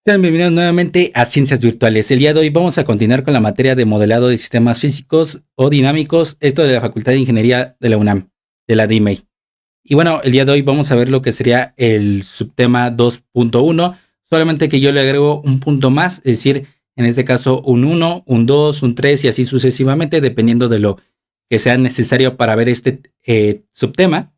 Sean bienvenidos nuevamente a Ciencias Virtuales. El día de hoy vamos a continuar con la materia de modelado de sistemas físicos o dinámicos, esto de la Facultad de Ingeniería de la UNAM, de la DIMEI. Y bueno, el día de hoy vamos a ver lo que sería el subtema 2.1, solamente que yo le agrego un punto más, es decir, en este caso un 1, un 2, un 3 y así sucesivamente, dependiendo de lo que sea necesario para ver este subtema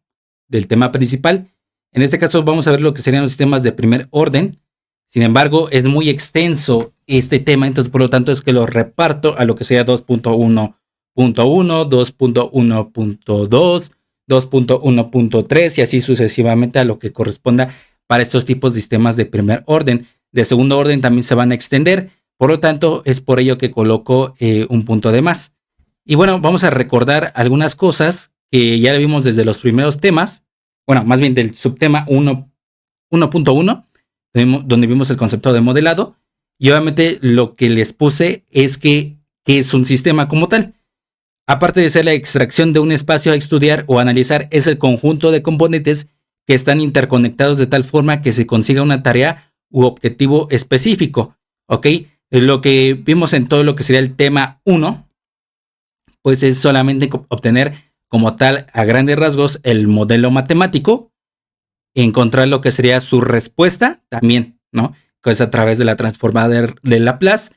del tema principal. En este caso vamos a ver lo que serían los sistemas de primer orden. Sin embargo, es muy extenso este tema, entonces por lo tanto es que lo reparto a lo que sea 2.1.1, 2.1.2, 2.1.3 y así sucesivamente a lo que corresponda para estos tipos de sistemas de primer orden. De segundo orden también se van a extender, por lo tanto es por ello que coloco un punto de más. Y bueno, vamos a recordar algunas cosas que ya vimos desde los primeros temas, bueno, más bien del subtema 1.1, donde vimos el concepto de modelado. Y obviamente lo que les puse es que es un sistema como tal. Aparte de ser la extracción de un espacio a estudiar o analizar, es el conjunto de componentes que están interconectados de tal forma que se consiga una tarea u objetivo específico. ¿Ok? Lo que vimos en todo lo que sería el tema 1, pues es solamente obtener como tal a grandes rasgos el modelo matemático, encontrar lo que sería su respuesta también, ¿no? Que es a través de la transformada de Laplace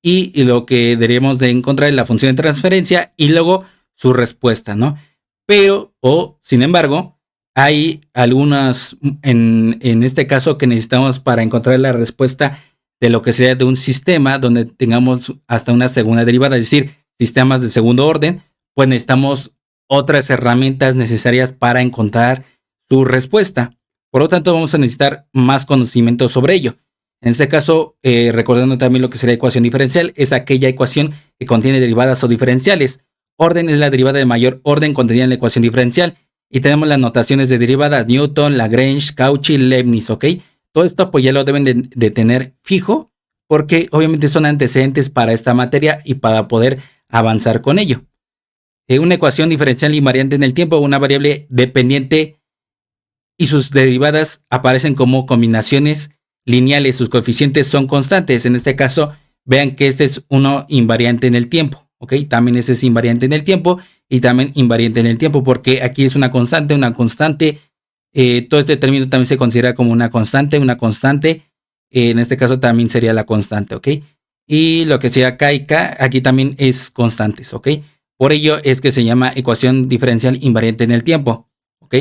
y lo que deberíamos de encontrar es la función de transferencia y luego su respuesta, ¿no? Pero, sin embargo, hay algunas, en este caso, que necesitamos para encontrar la respuesta de lo que sería de un sistema donde tengamos hasta una segunda derivada, es decir, sistemas de segundo orden, pues necesitamos otras herramientas necesarias para encontrar su respuesta. Por lo tanto, vamos a necesitar más conocimiento sobre ello. En este caso, recordando también lo que sería ecuación diferencial, es aquella ecuación que contiene derivadas o diferenciales. Orden es la derivada de mayor orden contenida en la ecuación diferencial. Y tenemos las notaciones de derivadas: Newton, Lagrange, Cauchy, Leibniz, ¿ok? Todo esto pues ya lo deben de tener fijo, porque obviamente son antecedentes para esta materia y para poder avanzar con ello. Una ecuación diferencial invariante en el tiempo, una variable dependiente y sus derivadas aparecen como combinaciones lineales, sus coeficientes son constantes. En este caso, vean que este es uno invariante en el tiempo, ¿ok? También ese es invariante en el tiempo y también invariante en el tiempo, porque aquí es una constante. Todo este término también se considera como una constante, en este caso también sería la constante, ¿ok? Y lo que sea K y K, aquí también es constantes, ¿ok? Por ello es que se llama ecuación diferencial invariante en el tiempo, ¿ok?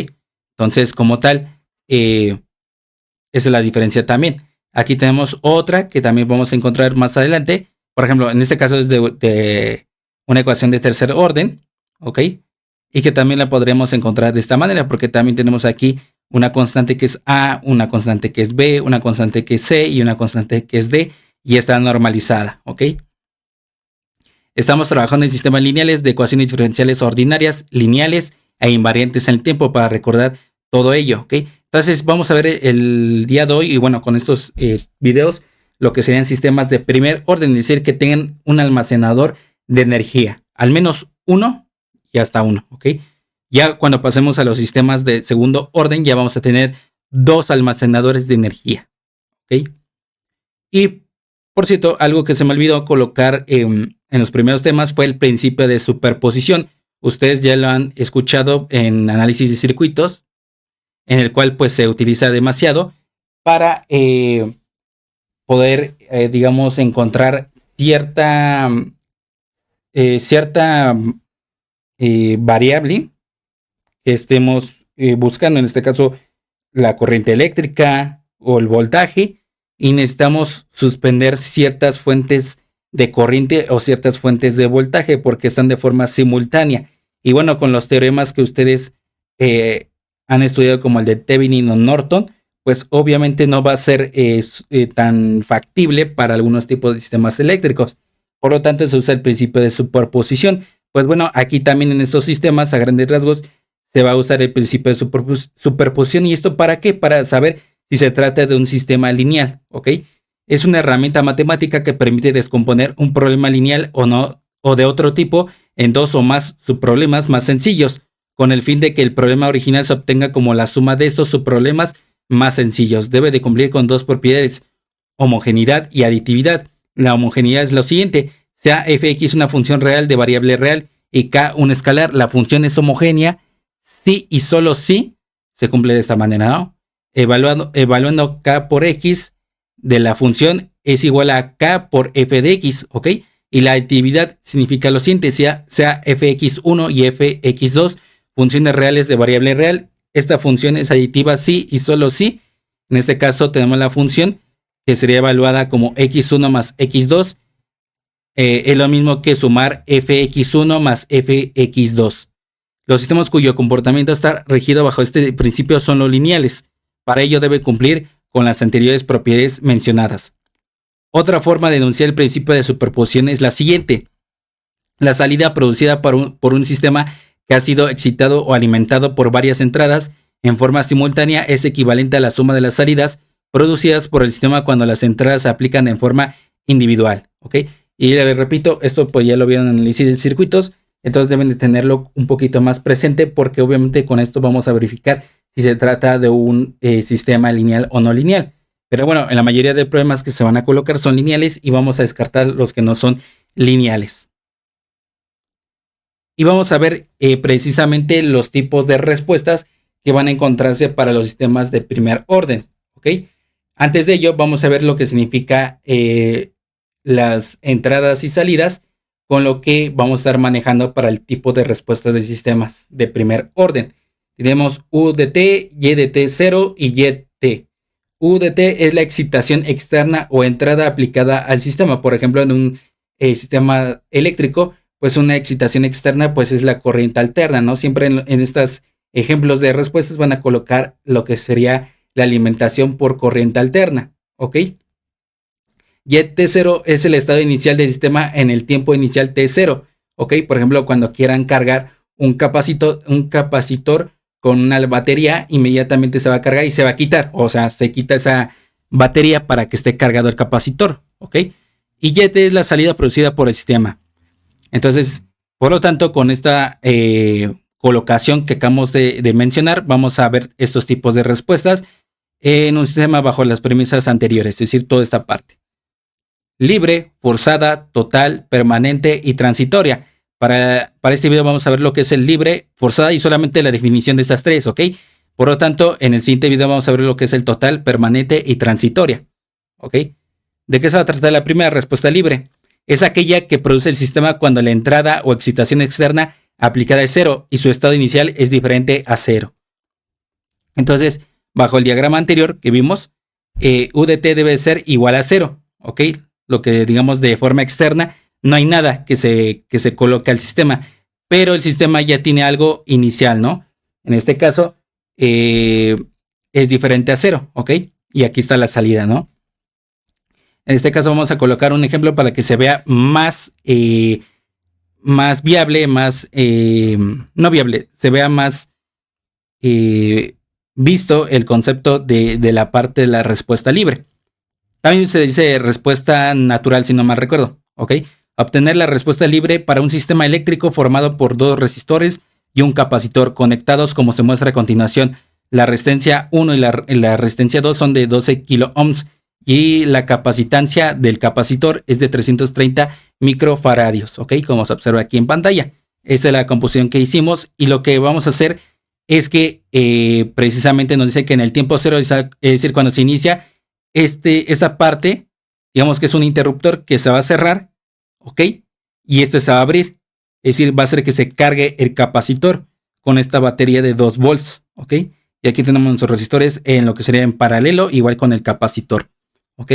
Entonces, como tal, esa es la diferencia también. Aquí tenemos otra que también vamos a encontrar más adelante. Por ejemplo, en este caso es de una ecuación de tercer orden, ¿ok? Y que también la podremos encontrar de esta manera, porque también tenemos aquí una constante que es A, una constante que es B, una constante que es C y una constante que es D, y está normalizada, ¿ok? Estamos trabajando en sistemas lineales de ecuaciones diferenciales ordinarias, lineales e invariantes en el tiempo para recordar todo ello, ¿ok? Entonces vamos a ver el día de hoy y bueno, con estos videos, lo que serían sistemas de primer orden, es decir, que tengan un almacenador de energía, al menos uno y hasta uno, ¿ok? Ya cuando pasemos a los sistemas de segundo orden, ya vamos a tener dos almacenadores de energía, ¿ok? Y, por cierto, algo que se me olvidó colocar en los primeros temas fue el principio de superposición. Ustedes ya lo han escuchado en análisis de circuitos, en el cual pues se utiliza demasiado para poder, digamos, encontrar cierta variable que estemos buscando, en este caso la corriente eléctrica o el voltaje, y necesitamos suspender ciertas fuentes de corriente o ciertas fuentes de voltaje porque están de forma simultánea. Y bueno, con los teoremas que ustedes han estudiado como el de Thevenin o Norton, pues obviamente no va a ser tan factible para algunos tipos de sistemas eléctricos. Por lo tanto, se usa el principio de superposición. Pues bueno, aquí también en estos sistemas, a grandes rasgos, se va a usar el principio de superposición. ¿Y esto para qué? Para saber si se trata de un sistema lineal, ¿ok? Es una herramienta matemática que permite descomponer un problema lineal o no, o de otro tipo, en dos o más subproblemas más sencillos, con el fin de que el problema original se obtenga como la suma de estos subproblemas más sencillos. Debe de cumplir con dos propiedades: homogeneidad y aditividad. La homogeneidad es lo siguiente: sea fx una función real de variable real y k un escalar, la función es homogénea si y solo si se cumple de esta manera, ¿no? Evaluando k por x de la función es igual a k por f de x, ¿ok? Y la aditividad significa lo siguiente: sea fx1 y fx2 funciones reales de variable real, esta función es aditiva si y solo si. En este caso tenemos la función que sería evaluada como x1 más x2, es lo mismo que sumar fx1 más fx2. Los sistemas cuyo comportamiento está regido bajo este principio son los lineales. Para ello debe cumplir con las anteriores propiedades mencionadas. Otra forma de enunciar el principio de superposición es la siguiente: la salida producida por un sistema que ha sido excitado o alimentado por varias entradas en forma simultánea es equivalente a la suma de las salidas producidas por el sistema cuando las entradas se aplican en forma individual, ¿ok? Y les repito, esto pues ya lo vieron en el análisis de circuitos, entonces deben de tenerlo un poquito más presente, porque obviamente con esto vamos a verificar si se trata de un sistema lineal o no lineal. Pero bueno, en la mayoría de problemas que se van a colocar son lineales y vamos a descartar los que no son lineales. Y vamos a ver precisamente los tipos de respuestas que van a encontrarse para los sistemas de primer orden, ¿ok? Antes de ello, vamos a ver lo que significa las entradas y salidas, con lo que vamos a estar manejando para el tipo de respuestas de sistemas de primer orden. Tenemos U de t, Y de t0 y Y de t. U de t es la excitación externa o entrada aplicada al sistema. Por ejemplo, en un sistema eléctrico, pues una excitación externa pues es la corriente alterna, ¿no? Siempre en estos ejemplos de respuestas van a colocar lo que sería la alimentación por corriente alterna, ¿ok? Y T0 es el estado inicial del sistema en el tiempo inicial T0, ¿ok? Por ejemplo, cuando quieran cargar un capacitor con una batería, inmediatamente se va a cargar y se va a quitar, o sea, se quita esa batería para que esté cargado el capacitor, ¿ok? Y YT es la salida producida por el sistema. Entonces, por lo tanto, con esta colocación que acabamos de mencionar, vamos a ver estos tipos de respuestas en un sistema bajo las premisas anteriores, es decir, toda esta parte. Libre, forzada, total, permanente y transitoria. Para este video vamos a ver lo que es el libre, forzada y solamente la definición de estas tres, ¿ok? Por lo tanto, en el siguiente video vamos a ver lo que es el total, permanente y transitoria, ¿ok? ¿De qué se va a tratar la primera respuesta libre? Es aquella que produce el sistema cuando la entrada o excitación externa aplicada es cero y su estado inicial es diferente a cero. Entonces, bajo el diagrama anterior que vimos, U de t debe ser igual a cero, ¿ok? Lo que digamos de forma externa, no hay nada que se coloque al sistema, pero el sistema ya tiene algo inicial, ¿no? En este caso, es diferente a cero, ¿ok? Y aquí está la salida, ¿no? En este caso vamos a colocar un ejemplo para que se vea más viable, no viable, se vea más visto el concepto de la parte de la respuesta libre. También se dice respuesta natural, si no mal recuerdo, ¿ok? Obtener la respuesta libre para un sistema eléctrico formado por dos resistores y un capacitor conectados, como se muestra a continuación. La resistencia 1 y la resistencia 2 son de 12 kilo ohms y la capacitancia del capacitor es de 330 microfaradios, ¿ok? Como se observa aquí en pantalla. Esa es la composición que hicimos y lo que vamos a hacer es que precisamente nos dice que en el tiempo cero, es decir, cuando se inicia esa parte, digamos que es un interruptor que se va a cerrar, ¿ok? Y este se va a abrir, es decir, va a hacer que se cargue el capacitor con esta batería de 2 volts, ¿ok? Y aquí tenemos nuestros resistores en lo que sería en paralelo, igual con el capacitor, ¿ok?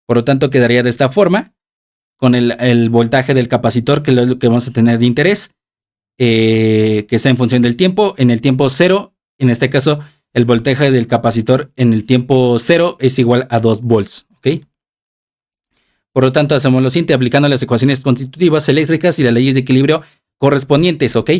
Por lo tanto, quedaría de esta forma, con el voltaje del capacitor, que es lo que vamos a tener de interés, que está en función del tiempo. En el tiempo cero, en este caso, el voltaje del capacitor en el tiempo cero es igual a 2 volts, ¿ok? Por lo tanto, hacemos lo siguiente, aplicando las ecuaciones constitutivas eléctricas y las leyes de equilibrio correspondientes, ¿ok?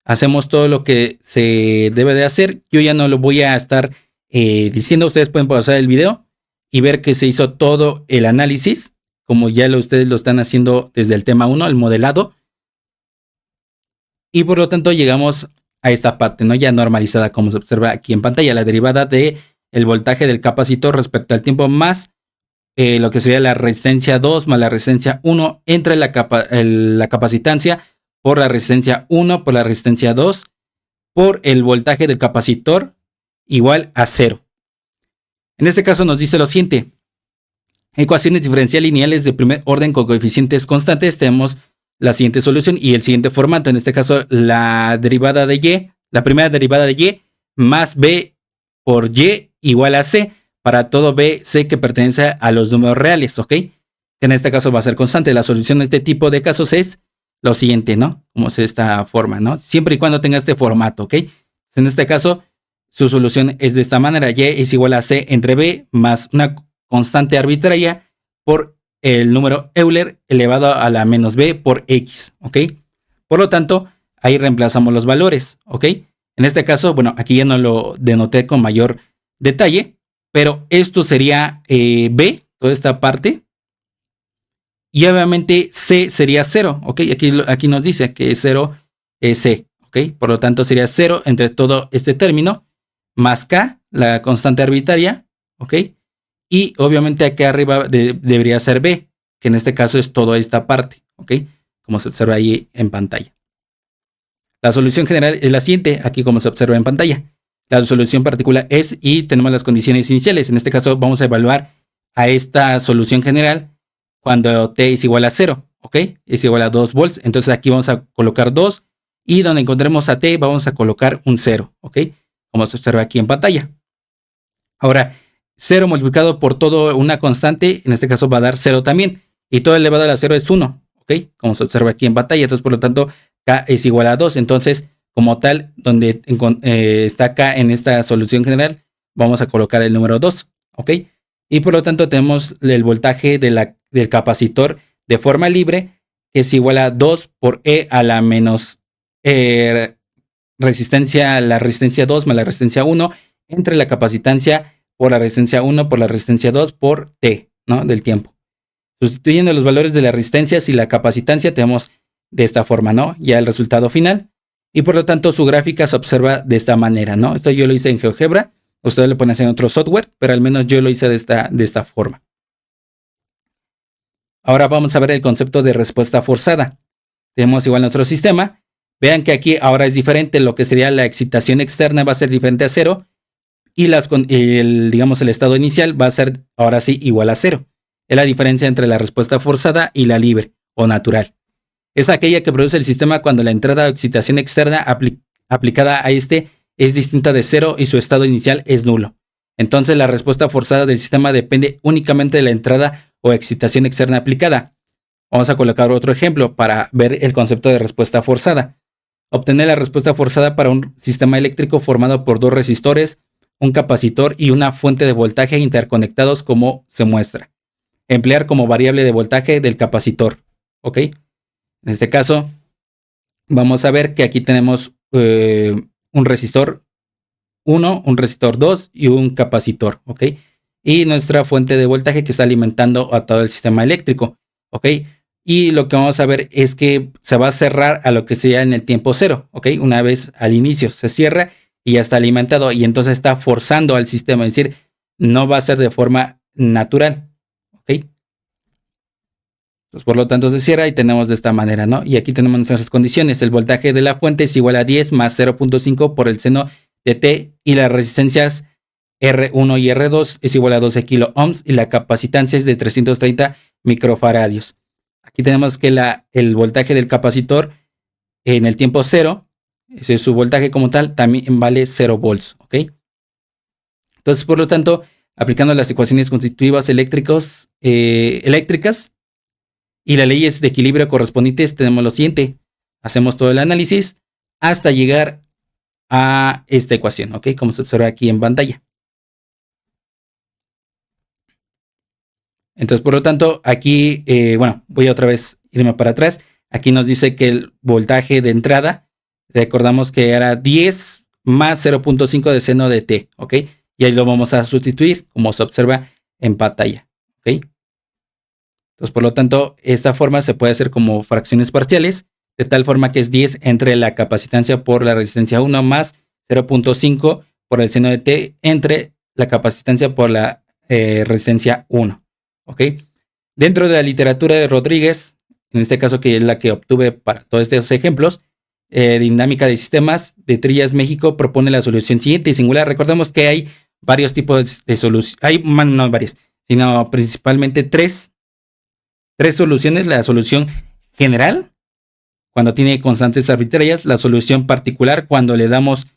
Hacemos todo lo que se debe de hacer. Yo ya no lo voy a estar diciendo, ustedes pueden pausar el video y ver que se hizo todo el análisis, como ya ustedes lo están haciendo desde el tema 1, el modelado. Y por lo tanto llegamos a esta parte, ¿no? Ya normalizada, como se observa aquí en pantalla, la derivada de el voltaje del capacitor respecto al tiempo más lo que sería la resistencia 2 más la resistencia 1 entre la capacitancia por la resistencia 1 por la resistencia 2 por el voltaje del capacitor igual a 0. En este caso nos dice lo siguiente. Ecuaciones diferenciales lineales de primer orden con coeficientes constantes. Tenemos la siguiente solución y el siguiente formato. En este caso, la derivada de y, la primera derivada de y más b por y igual a c para todo b, c que pertenece a los números reales, ¿ok? En este caso va a ser constante. La solución de este tipo de casos es lo siguiente, ¿no? Como es esta forma, ¿no? Siempre y cuando tenga este formato, ¿ok? En este caso, su solución es de esta manera. Y es igual a c entre b más una constante arbitraria por el número Euler elevado a la menos b por x, ¿ok? Por lo tanto, ahí reemplazamos los valores, ¿ok? En este caso, bueno, aquí ya no lo denoté con mayor detalle, pero esto sería b, toda esta parte, y obviamente c sería 0, ¿ok? Aquí nos dice que 0 es c, ¿ok? Por lo tanto, sería 0 entre todo este término, más k, la constante arbitraria, ¿ok? Y obviamente aquí arriba debería ser b, que en este caso es toda esta parte, ¿ok? Como se observa ahí en pantalla. La solución general es la siguiente, aquí como se observa en pantalla. La solución particular es y tenemos las condiciones iniciales. En este caso vamos a evaluar a esta solución general cuando t es igual a 0, ¿ok? Es igual a 2 volts. Entonces aquí vamos a colocar 2 y donde encontremos a t vamos a colocar un 0, ¿ok? Como se observa aquí en pantalla. Ahora, 0 multiplicado por todo una constante, en este caso va a dar 0 también. Y todo elevado a la 0 es 1, ¿ok? Como se observa aquí en pantalla. Entonces, por lo tanto, k es igual a 2. Entonces, como tal, donde está k en esta solución general, vamos a colocar el número 2, ¿ok? Y por lo tanto, tenemos el voltaje del capacitor de forma libre, que es igual a 2 por e a la menos resistencia 2 más la resistencia 1 entre la capacitancia por la resistencia 1 por la resistencia 2 por t, ¿no? Del tiempo. Sustituyendo los valores de las resistencias y la capacitancia, tenemos de esta forma, ¿no? Ya el resultado final. Y por lo tanto, su gráfica se observa de esta manera, ¿no? Esto yo lo hice en GeoGebra. Ustedes lo pueden hacer en otro software, pero al menos yo lo hice de esta forma. Ahora vamos a ver el concepto de respuesta forzada. Tenemos igual nuestro sistema. Vean que aquí ahora es diferente. Lo que sería la excitación externa va a ser diferente a 0. Y digamos el estado inicial va a ser ahora sí igual a 0. Es la diferencia entre la respuesta forzada y la libre o natural. Es aquella que produce el sistema cuando la entrada o excitación externa aplicada a este es distinta de 0 y su estado inicial es nulo. Entonces la respuesta forzada del sistema depende únicamente de la entrada o excitación externa aplicada. Vamos a colocar otro ejemplo para ver el concepto de respuesta forzada. Obtener la respuesta forzada para un sistema eléctrico formado por dos resistores, un capacitor y una fuente de voltaje interconectados como se muestra. Emplear como variable de voltaje del capacitor. ¿Ok? En este caso, vamos a ver que aquí tenemos un resistor 1, un resistor 2 y un capacitor. ¿Ok? Y nuestra fuente de voltaje que está alimentando a todo el sistema eléctrico. ¿Ok? Y lo que vamos a ver es que se va a cerrar a lo que sería en el tiempo 0. ¿Ok? Una vez al inicio se cierra y ya está alimentado y entonces está forzando al sistema, es decir, no va a ser de forma natural, ¿ok? Pues por lo tanto se cierra y tenemos de esta manera, ¿no? Y aquí tenemos nuestras condiciones. El voltaje de la fuente es igual a 10 más 0.5 por el seno de t y las resistencias R1 y R2 es igual a 12 kilo ohms y la capacitancia es de 330 microfaradios. Aquí tenemos que el voltaje del capacitor en el tiempo 0, ese es su voltaje como tal, también vale 0 volts, ¿ok? Entonces, por lo tanto, aplicando las ecuaciones constitutivas eléctricas y las leyes de equilibrio correspondientes, tenemos lo siguiente. Hacemos todo el análisis hasta llegar a esta ecuación, ¿ok? Como se observa aquí en pantalla. Entonces, por lo tanto, aquí, bueno, voy a otra vez irme para atrás. Aquí nos dice que el voltaje de entrada, recordamos que era 10 más 0.5 de seno de t, ¿ok? Y ahí lo vamos a sustituir, como se observa en pantalla, ¿ok? Entonces, por lo tanto, esta forma se puede hacer como fracciones parciales, de tal forma que es 10 entre la capacitancia por la resistencia 1 más 0.5 por el seno de t entre la capacitancia por la resistencia 1, ¿ok? Dentro de la literatura de Rodríguez, en este caso que es la que obtuve para todos estos ejemplos, Dinámica de Sistemas de Trillas México propone la solución siguiente y singular. Recordemos que hay varios tipos de soluciones, hay no varias, sino principalmente tres soluciones: la solución general, cuando tiene constantes arbitrarias; la solución particular, cuando le damos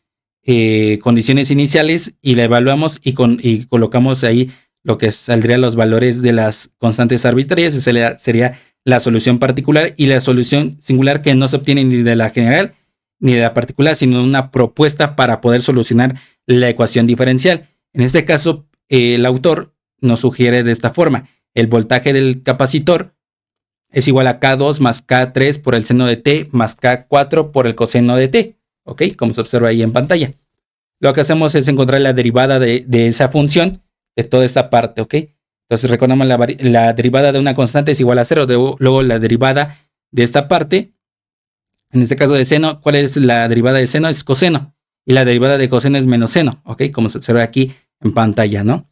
condiciones iniciales y la evaluamos y colocamos ahí lo que saldrían los valores de las constantes arbitrarias. Esa sería la solución particular; y la solución singular, que no se obtiene ni de la general ni de la particular, sino una propuesta para poder solucionar la ecuación diferencial. En este caso, el autor nos sugiere de esta forma: el voltaje del capacitor es igual a K2 más K3 por el seno de t más K4 por el coseno de t, ¿ok? Como se observa ahí en pantalla. Lo que hacemos es encontrar la derivada de esa función, de toda esta parte, ¿ok? Entonces recordamos, la derivada de una constante es igual a 0. Luego la derivada de esta parte, en este caso de seno, ¿cuál es la derivada de seno? Es coseno. Y la derivada de coseno es menos seno, ¿ok? Como se observa aquí en pantalla, ¿no?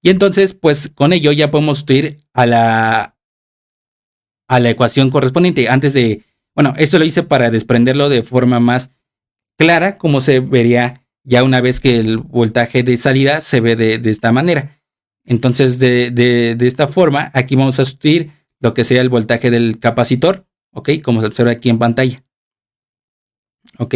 Y entonces, pues con ello ya podemos sustituir a la ecuación correspondiente. Bueno, esto lo hice para desprenderlo de forma más clara, como se vería ya una vez que el voltaje de salida se ve de esta manera. Entonces, de esta forma, aquí vamos a sustituir lo que sería el voltaje del capacitor, ¿ok? Como se observa aquí en pantalla, ¿ok?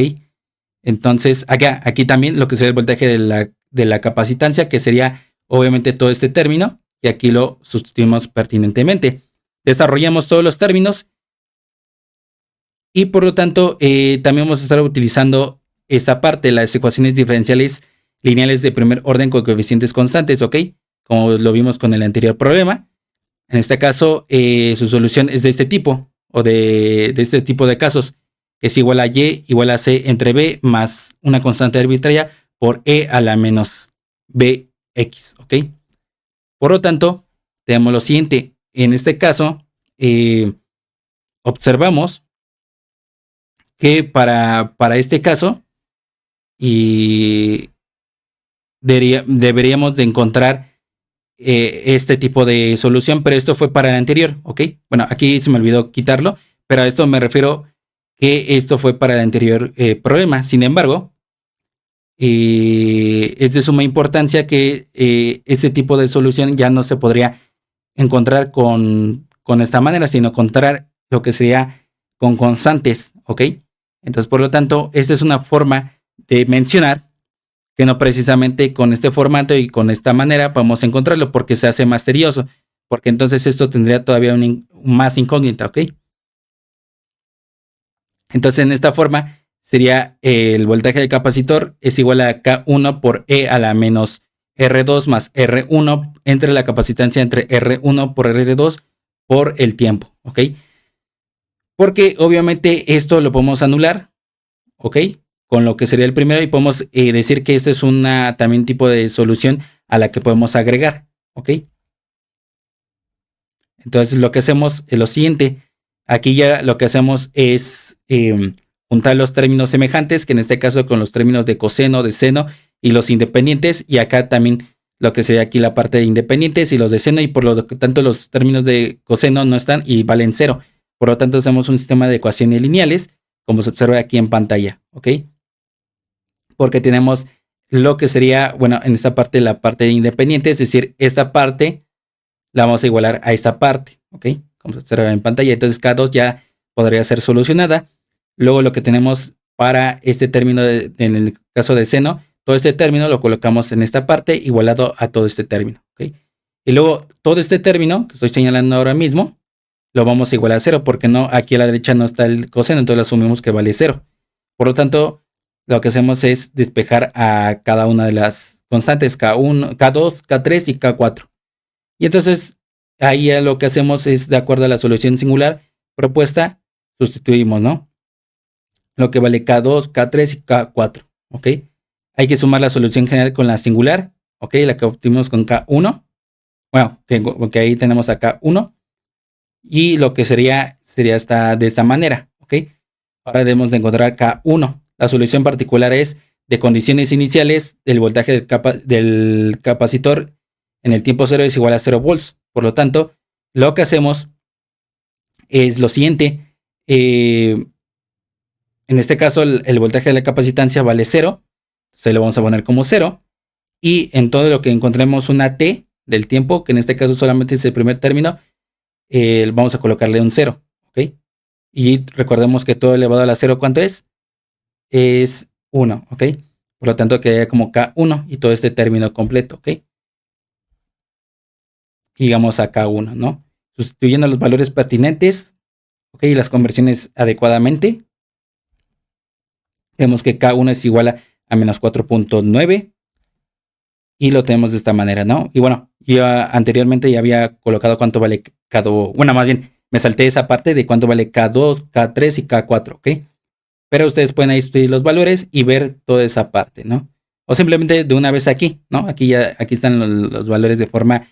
Entonces, aquí también lo que sería el voltaje de la capacitancia, que sería obviamente todo este término, y aquí lo sustituimos pertinentemente. Desarrollamos todos los términos y por lo tanto también vamos a estar utilizando esta parte, las ecuaciones diferenciales lineales de primer orden con coeficientes constantes, ¿ok? Como lo vimos con el anterior problema. En este caso, su solución es de este tipo, o de este tipo de casos, que es igual a y igual a c entre b más una constante arbitraria por e a la menos bx, ¿ok? Por lo tanto, tenemos lo siguiente. En este caso, observamos que para este caso deberíamos de encontrar este tipo de solución, pero esto fue para el anterior, ¿ok? Bueno, aquí se me olvidó quitarlo, pero a esto me refiero que esto fue para el anterior problema. Sin embargo, es de suma importancia que este tipo de solución ya no se podría encontrar con esta manera, sino encontrar lo que sería con constantes, ¿ok? Entonces, por lo tanto, esta es una forma de mencionar que no precisamente con este formato y con esta manera podemos encontrarlo, porque se hace más tedioso, porque entonces esto tendría todavía más incógnita, ¿ok? Entonces, en esta forma sería el voltaje del capacitor es igual a K1 por E a la menos R2 más R1 entre la capacitancia entre R1 por R2 por el tiempo, ¿ok? Porque obviamente esto lo podemos anular, ¿ok? Con lo que sería el primero, y podemos decir que este es una también tipo de solución a la que podemos agregar, ¿ok? Entonces lo que hacemos es lo siguiente. Aquí ya lo que hacemos es juntar los términos semejantes, que en este caso con los términos de coseno, de seno y los independientes, y acá también lo que sería aquí la parte de independientes y los de seno, y por lo tanto los términos de coseno no están y valen 0. Por lo tanto hacemos un sistema de ecuaciones lineales, como se observa aquí en pantalla, ¿ok? Porque tenemos lo que sería, bueno, en esta parte la parte de independientes, es decir, esta parte la vamos a igualar a esta parte, ¿ok? Como se observa en pantalla. Entonces K2 ya podría ser solucionada. Luego lo que tenemos para este término, en el caso de seno, todo este término lo colocamos en esta parte igualado a todo este término, ¿ok? Y luego todo este término que estoy señalando ahora mismo, lo vamos a igualar a 0, porque no, aquí a la derecha no está el coseno, entonces lo asumimos que vale 0. Por lo tanto, lo que hacemos es despejar a cada una de las constantes, K1, K2, K3 y K4. Y entonces ahí ya lo que hacemos es, de acuerdo a la solución singular propuesta, sustituimos, ¿no? Lo que vale K2, K3 y K4, ¿ok? Hay que sumar la solución general con la singular, ¿ok? La que obtuvimos con K1. Bueno, que ahí tenemos a K1. Y lo que sería de esta manera, ¿ok? Ahora debemos de encontrar K1. La solución particular es de condiciones iniciales del voltaje del capacitor en el tiempo 0 es igual a 0 volts. Por lo tanto, lo que hacemos es lo siguiente. En este caso, el voltaje de la capacitancia vale 0. Entonces lo vamos a poner como 0. Y en todo lo que encontremos una t del tiempo, que en este caso solamente es el primer término, vamos a colocarle un 0. ¿Ok? Y recordemos que todo elevado a la 0, ¿cuánto es? Es 1. ¿Ok? Por lo tanto, quedaría como K1 y todo este término completo. ¿Ok? Y llegamos a K1, ¿no? Sustituyendo los valores pertinentes, ¿ok? Y las conversiones adecuadamente. Vemos que K1 es igual a menos 4.9. Y lo tenemos de esta manera, ¿no? Y bueno, yo anteriormente ya había colocado cuánto vale K2. Bueno, más bien, me salté esa parte de cuánto vale K2, K3 y K4, ¿ok? Pero ustedes pueden ahí estudiar los valores y ver toda esa parte, ¿no? O simplemente de una vez aquí, ¿no? Aquí están los valores de forma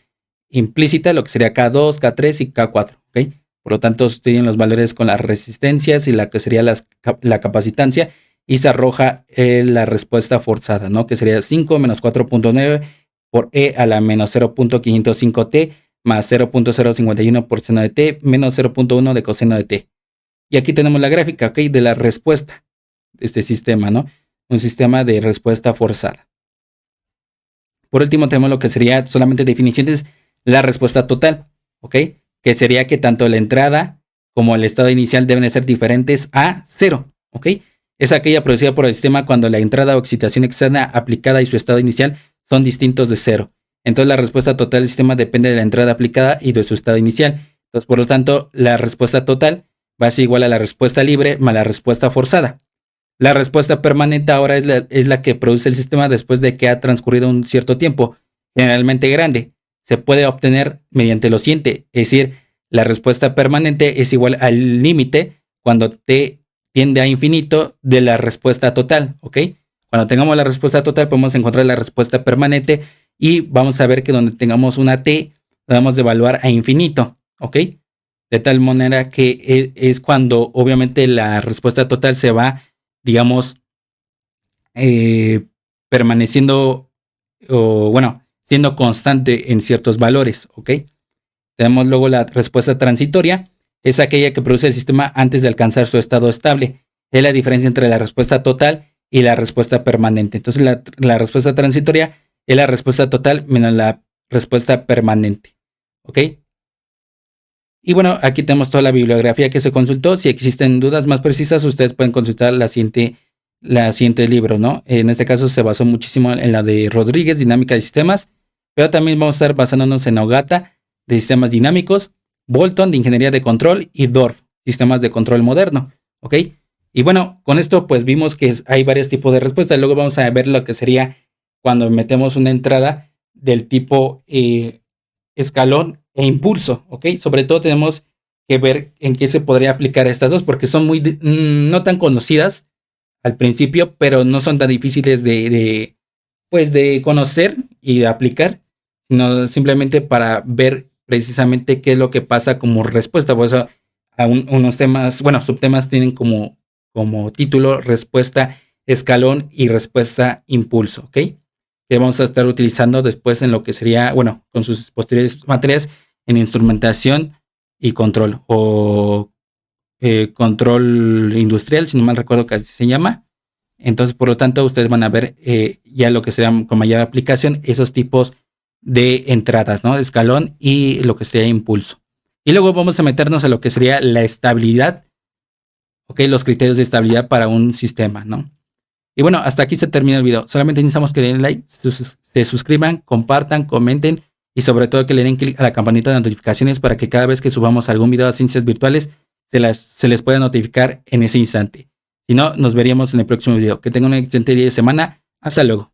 implícita, lo que sería K2, K3 y K4, ¿ok? Por lo tanto, estudien los valores con las resistencias y la que sería la capacitancia y se arroja la respuesta forzada, ¿no? Que sería 5 menos 4.9 por E a la menos 0.505t más 0.051 por seno de t menos 0.1 de coseno de t. Y aquí tenemos la gráfica, ¿ok? De la respuesta de este sistema, ¿no? Un sistema de respuesta forzada. Por último, tenemos lo que sería solamente definiciones, la respuesta total, ¿ok? Que sería que tanto la entrada como el estado inicial deben ser diferentes a 0, ¿ok? Es aquella producida por el sistema cuando la entrada o excitación externa aplicada y su estado inicial son distintos de 0. Entonces la respuesta total del sistema depende de la entrada aplicada y de su estado inicial. Entonces, por lo tanto, la respuesta total va a ser igual a la respuesta libre más la respuesta forzada. La respuesta permanente ahora es la que produce el sistema después de que ha transcurrido un cierto tiempo, generalmente grande. Se puede obtener mediante lo siguiente, es decir, la respuesta permanente es igual al límite cuando t tiende a infinito de la respuesta total, ¿ok? Cuando tengamos la respuesta total podemos encontrar la respuesta permanente y vamos a ver que donde tengamos una t, la vamos a evaluar a infinito, ¿ok? De tal manera que es cuando obviamente la respuesta total se va, digamos, permaneciendo o bueno, siendo constante en ciertos valores, ¿ok? Tenemos luego la respuesta transitoria, es aquella que produce el sistema antes de alcanzar su estado estable. Es la diferencia entre la respuesta total y la respuesta permanente. Entonces la respuesta transitoria es la respuesta total menos la respuesta permanente, ¿ok? Y bueno, aquí tenemos toda la bibliografía que se consultó. Si existen dudas más precisas, ustedes pueden consultar la siguiente libro, ¿no? En este caso se basó muchísimo en la de Rodríguez, Dinámica de Sistemas, pero también vamos a estar basándonos en Ogata, de Sistemas Dinámicos, Bolton, de Ingeniería de Control, y Dorf, Sistemas de Control Moderno, ¿ok? Y bueno, con esto pues vimos que hay varios tipos de respuestas. Luego vamos a ver lo que sería cuando metemos una entrada del tipo escalón e impulso, ¿ok? Sobre todo tenemos que ver en qué se podría aplicar estas dos, porque son no tan conocidas al principio, pero no son tan difíciles de conocer y de aplicar, sino simplemente para ver precisamente qué es lo que pasa como respuesta. Por eso unos temas, bueno, subtemas tienen como título respuesta escalón y respuesta impulso, ¿ok? Que vamos a estar utilizando después en lo que sería, bueno, con sus posteriores materias en instrumentación y control o control industrial, si no mal recuerdo que así se llama. Entonces, por lo tanto, ustedes van a ver ya lo que sea con mayor aplicación esos tipos de entradas, ¿no? Escalón y lo que sería impulso. Y luego vamos a meternos a lo que sería la estabilidad, ¿ok? Los criterios de estabilidad para un sistema, ¿no? Y bueno, hasta aquí se termina el video. Solamente necesitamos que le den like, se suscriban, compartan, comenten y sobre todo que le den clic a la campanita de notificaciones para que cada vez que subamos algún video de ciencias virtuales se les pueda notificar en ese instante. Si no, nos veríamos en el próximo video. Que tengan un excelente día de semana. Hasta luego.